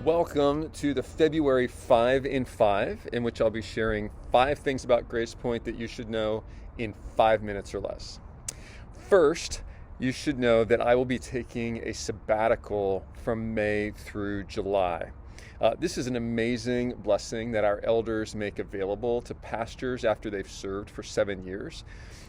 Welcome to the February 5 in 5, in which I'll be sharing 5 things about Grace Point that you should know in 5 minutes or less. First, you should know that I will be taking a sabbatical from May through July. This is an amazing blessing that our elders make available to pastors after they've served for 7 years.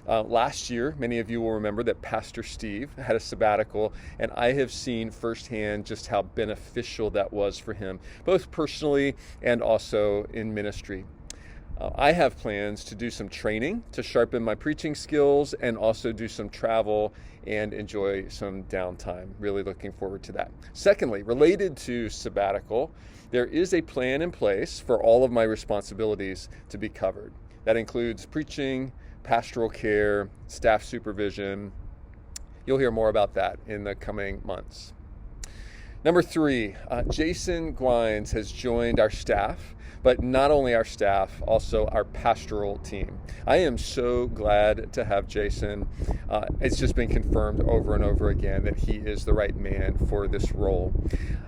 Last year, many of you will remember that Pastor Steve had a sabbatical, and I have seen firsthand just how beneficial that was for him, both personally and also in ministry. I have plans to do some training to sharpen my preaching skills and also do some travel and enjoy some downtime. Really looking forward to that. Secondly, related to sabbatical, there is a plan in place for all of my responsibilities to be covered. That includes preaching, pastoral care, staff supervision. You'll hear more about that in the coming months. Number 3, Jason Gwines has joined our staff, but not only our staff, also our pastoral team. I am so glad to have Jason. It's just been confirmed over and over again that he is the right man for this role.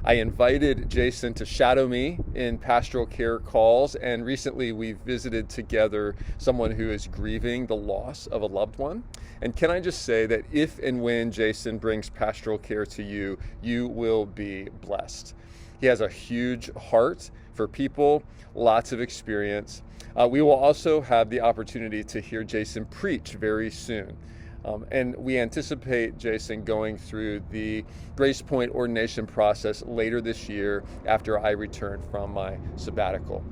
I invited Jason to shadow me in pastoral care calls, and recently we visited together someone who is grieving the loss of a loved one. And can I just say that if and when Jason brings pastoral care to you, you will be blessed. He has a huge heart for people, lots of experience. We will also have the opportunity to hear Jason preach very soon. And we anticipate Jason going through the Grace Point ordination process later this year after I return from my sabbatical.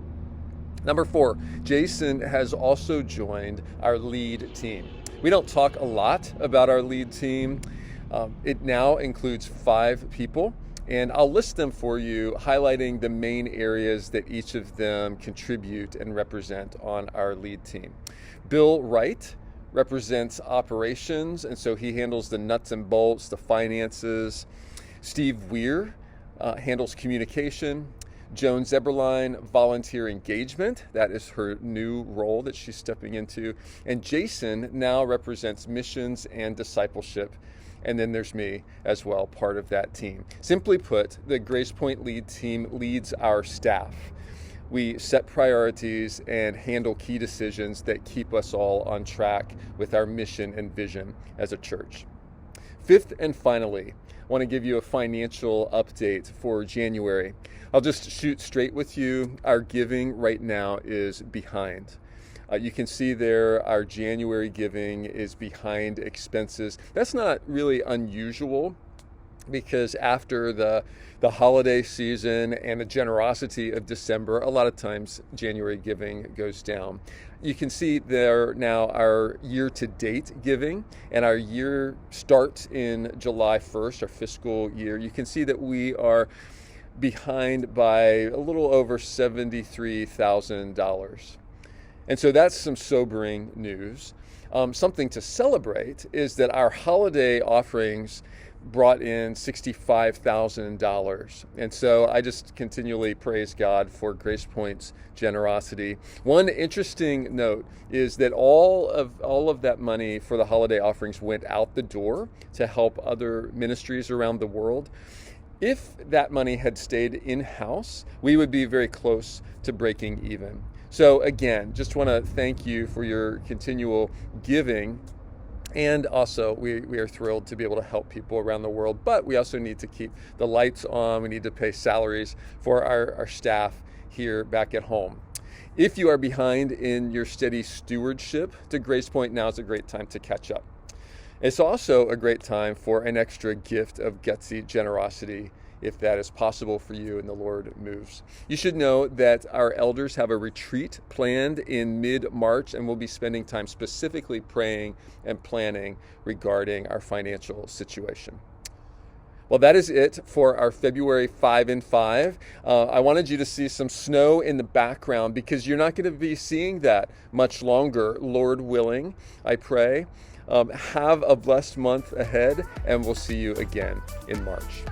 Number 4, Jason has also joined our lead team. We don't talk a lot about our lead team. It now includes 5 people. And I'll list them for you, highlighting the main areas that each of them contribute and represent on our lead team. Bill Wright represents operations, and so he handles the nuts and bolts, the finances. Steve Weir handles communication. Joan Zeberline, volunteer engagement. That is her new role that she's stepping into. And Jason now represents missions and discipleship. And then there's me as well, part of that team. Simply put, the Grace Point lead team leads our staff. We set priorities and handle key decisions that keep us all on track with our mission and vision as a church. 5th and finally, I want to give you a financial update for January. I'll just shoot straight with you. Our giving right now is behind. You can see there our January giving is behind expenses. That's not really unusual because after the holiday season and the generosity of December, a lot of times January giving goes down. You can see there now our year-to-date giving, and our year starts in July 1st, our fiscal year. You can see that we are behind by a little over $73,000. And so that's some sobering news. Something to celebrate is that our holiday offerings brought in $65,000. And so I just continually praise God for Grace Point's generosity. One interesting note is that all of that money for the holiday offerings went out the door to help other ministries around the world. If that money had stayed in-house, we would be very close to breaking even. So again, just want to thank you for your continual giving. And also, we are thrilled to be able to help people around the world. But we also need to keep the lights on. We need to pay salaries for our staff here back at home. If you are behind in your steady stewardship to Grace Point, now is a great time to catch up. It's also a great time for an extra gift of gutsy generosity, if that is possible for you and the Lord moves. You should know that our elders have a retreat planned in mid-March, and we'll be spending time specifically praying and planning regarding our financial situation. Well, that is it for our February 5 in 5. I wanted you to see some snow in the background because you're not going to be seeing that much longer, Lord willing, I pray. Have a blessed month ahead, and we'll see you again in March.